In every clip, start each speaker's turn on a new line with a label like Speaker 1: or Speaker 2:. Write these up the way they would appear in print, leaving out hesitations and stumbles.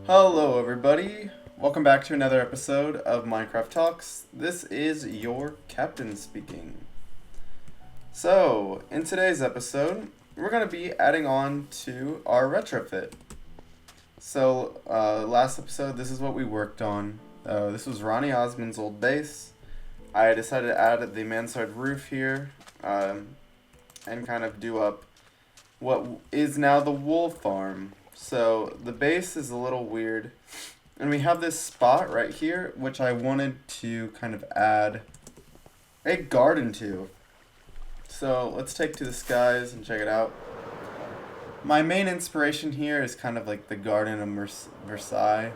Speaker 1: Hello, everybody. Welcome back to another episode of Minecraft Talks. This is your captain speaking. So, in today's episode, we're going to be adding on to our retrofit. So, last episode, this is what we worked on. This was Ronnie Osmond's old base. I decided to add the mansard roof here and kind of do up what is now the wool farm. So the base is a little weird, and we have this spot right here which I wanted to kind of add a garden to. So let's take to the skies and check it out. My main inspiration here is kind of like the Garden of Versailles,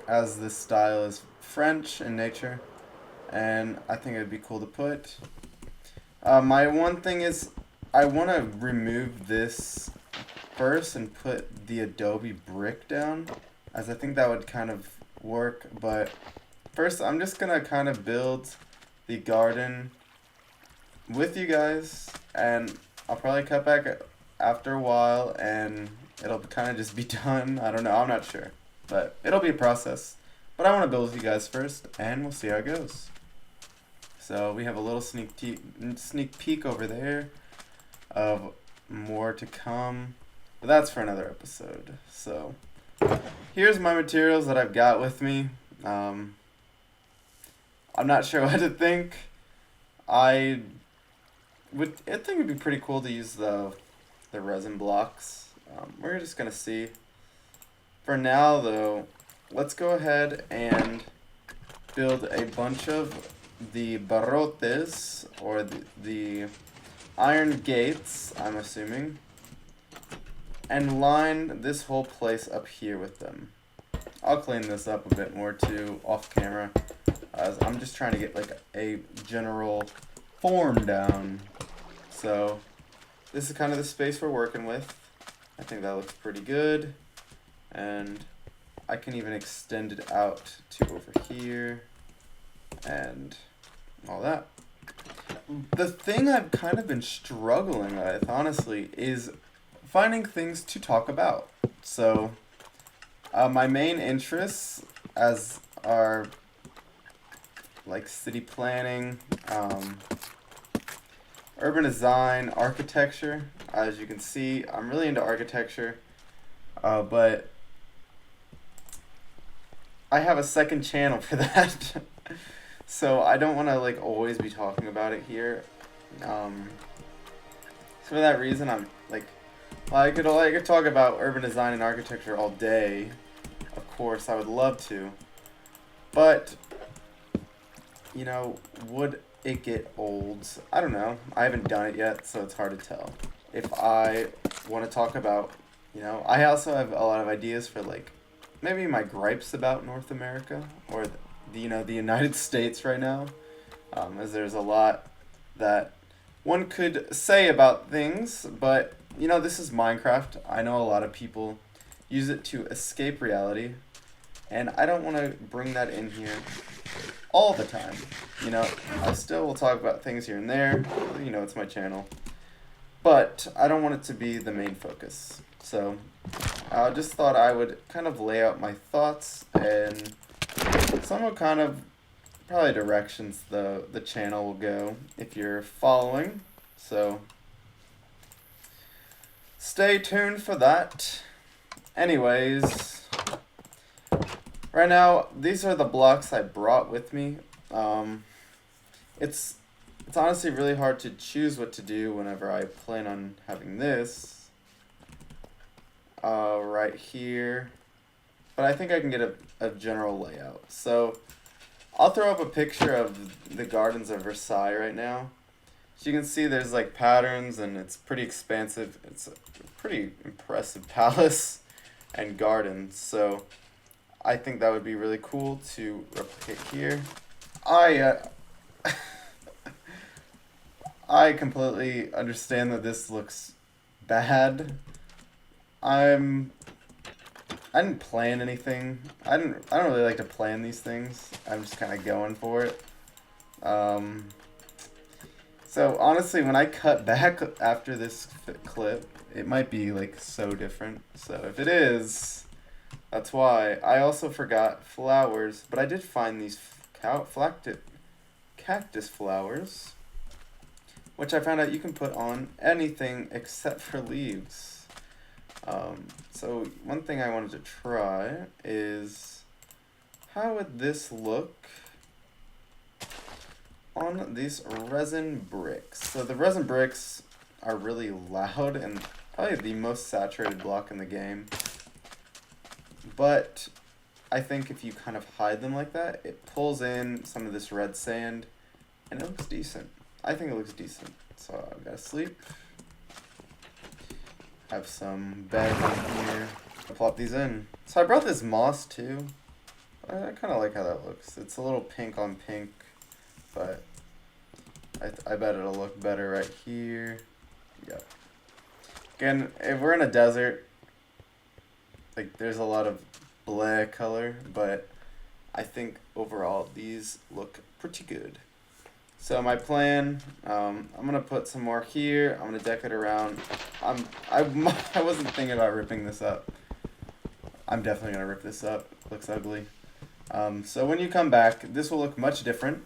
Speaker 1: as this style is French in nature, and I think it'd be cool to put. My one thing is I want to remove this first and put the adobe brick down, as I think that would kind of work. But first I'm just gonna kind of build the garden with you guys, and I'll probably cut back after a while and it'll kind of just be done. I don't know, I'm not sure, but it'll be a process. But I want to build with you guys first and we'll see how it goes. So we have a little sneak peek over there of more to come. But that's for another episode. So here's my materials that I've got with me. I'm not sure what to think. I think it'd be pretty cool to use the resin blocks. We're just gonna see. For now though, let's go ahead and build a bunch of the barrotes, or the iron gates, I'm assuming, and line this whole place up here with them. I'll clean this up a bit more too off camera, as I'm just trying to get like a general form down. So this is kind of the space we're working with. I think that looks pretty good, and I can even extend it out to over here and all that. The thing I've kind of been struggling with, honestly, is finding things to talk about. So, my main interests as are like city planning, urban design, architecture. As you can see, I'm really into architecture, but I have a second channel for that. So I don't want to like always be talking about it here. So for that reason, I'm like, well, I could talk about urban design and architecture all day. Of course, I would love to. But, you know, would it get old? I don't know. I haven't done it yet, so it's hard to tell. If I want to talk about, you know, I also have a lot of ideas for like maybe my gripes about North America, or the United States right now, as there's a lot that one could say about things. But you know, this is Minecraft. I know a lot of people use it to escape reality, and I don't want to bring that in here all the time. You know, I still will talk about things here and there. You know, it's my channel, but I don't want it to be the main focus. So I just thought I would kind of lay out my thoughts and some kind of probably directions the channel will go if you're following. So stay tuned for that. Anyways, right now these are the blocks I brought with me. It's honestly really hard to choose what to do whenever I plan on having this right here. But I think I can get a general layout. So I'll throw up a picture of the Gardens of Versailles right now. So you can see there's like patterns, and it's pretty expansive. It's a pretty impressive palace and gardens. So I think that would be really cool to replicate here. I completely understand that this looks bad. I didn't plan anything. I don't really like to plan these things. I'm just kind of going for it. So honestly, when I cut back after this clip, it might be like so different. So if it is, That's why. I also forgot flowers, but I did find these cactus flowers, which I found out you can put on anything except for leaves. So one thing I wanted to try is, how would this look on these resin bricks? So the resin bricks are really loud and probably the most saturated block in the game. But I think if you kind of hide them like that, it pulls in some of this red sand and it looks decent. I think it looks decent. So I've got to sleep. Have some bed in here. I'll plop these in. So I brought this moss too. I kind of like how that looks. It's a little pink on pink, but I bet it'll look better right here. Yep. Again, if we're in a desert, like there's a lot of black color, but I think overall these look pretty good. So my plan, I'm gonna put some more here. I'm gonna deck it around. I wasn't thinking about ripping this up. I'm definitely gonna rip this up. Looks ugly. So when you come back, this will look much different,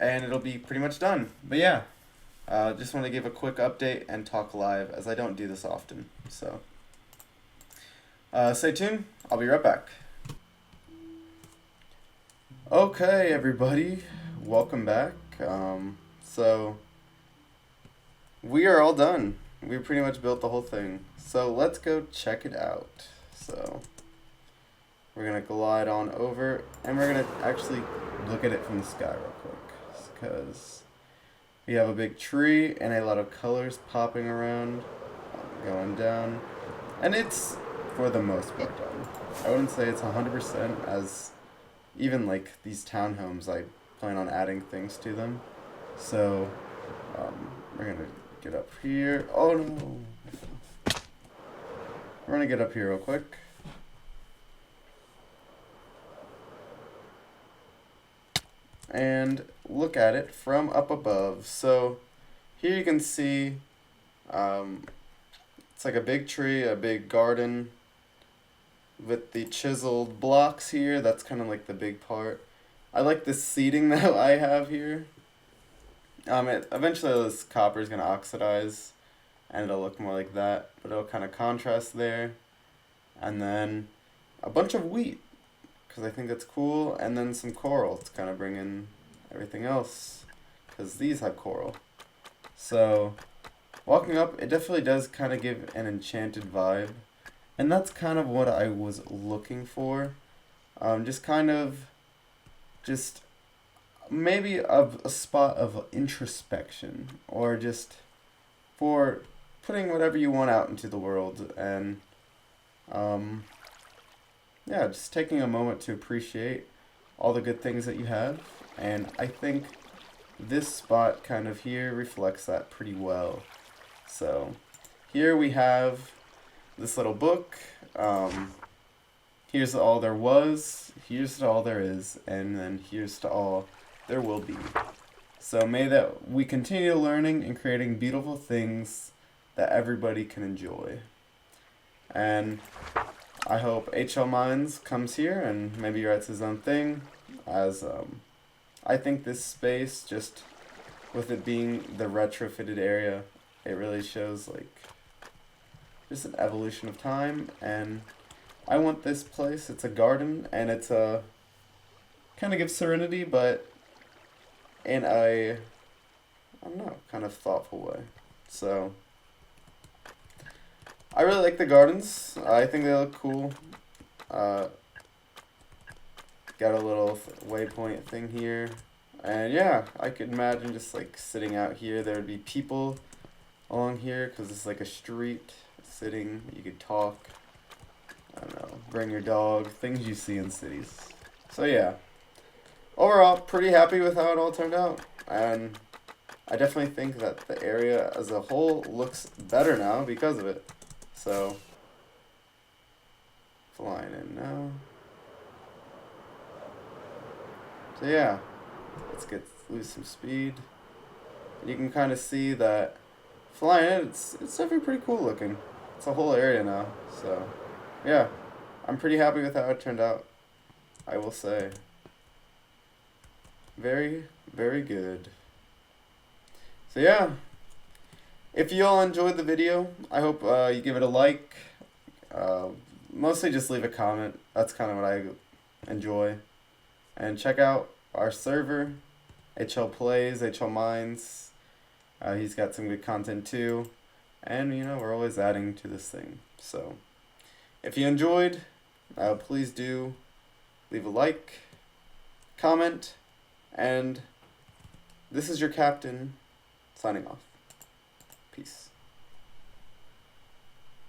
Speaker 1: and it'll be pretty much done. But yeah, just want to give a quick update and talk live, as I don't do this often. So stay tuned. I'll be right back. Okay, everybody, welcome back. So we are all done. We pretty much built the whole thing. So let's go check it out. So we're gonna glide on over and we're gonna actually look at it from the sky real quick, because we have a big tree and a lot of colors popping around, going down, and it's for the most part done. I wouldn't say it's 100%, as even like these townhomes, I plan on adding things to them. So we're gonna get up here. Oh no! We're gonna get up here real quick. And look at it from up above. So here you can see it's like a big tree, a big garden with the chiseled blocks here. That's kind of like the big part. I like this seating that I have here. Eventually this copper is going to oxidize and it'll look more like that, but it'll kind of contrast there. And then a bunch of wheat, because I think that's cool, and then some coral to kind of bring in everything else, because these have coral. So walking up, it definitely does kind of give an enchanted vibe, and that's kind of what I was looking for. Just maybe a spot of introspection, or just for putting whatever you want out into the world, and yeah, just taking a moment to appreciate all the good things that you have. And I think this spot kind of here reflects that pretty well. So here we have this little book. Here's all there was, here's to all there is, and then here's to all there will be. So may that we continue learning and creating beautiful things that everybody can enjoy. And I hope HL Minds comes here and maybe writes his own thing, as I think this space, just with it being the retrofitted area, it really shows like just an evolution of time. And I want this place, it's a garden, and it's a kind of gives serenity, but in a, I don't know, kind of thoughtful way. So I really like the gardens. I think they look cool. Got a little waypoint thing here. And yeah, I could imagine just like sitting out here. There would be people along here, because it's like a street, sitting. You could talk. I don't know, bring your dog, things you see in cities. So yeah, overall, pretty happy with how it all turned out. And I definitely think that the area as a whole looks better now because of it. So, flying in now. So yeah, let's lose some speed. You can kind of see that flying in, it's definitely pretty cool looking. It's a whole area now, so yeah. I'm pretty happy with how it turned out, I will say. Very, very good. So yeah, if you all enjoyed the video, I hope you give it a like. Mostly just leave a comment. That's kind of what I enjoy. And check out our server, HL Plays, HL Minds. He's got some good content too. And, you know, we're always adding to this thing. So, if you enjoyed, please do leave a like, comment, and this is your captain signing off. Peace.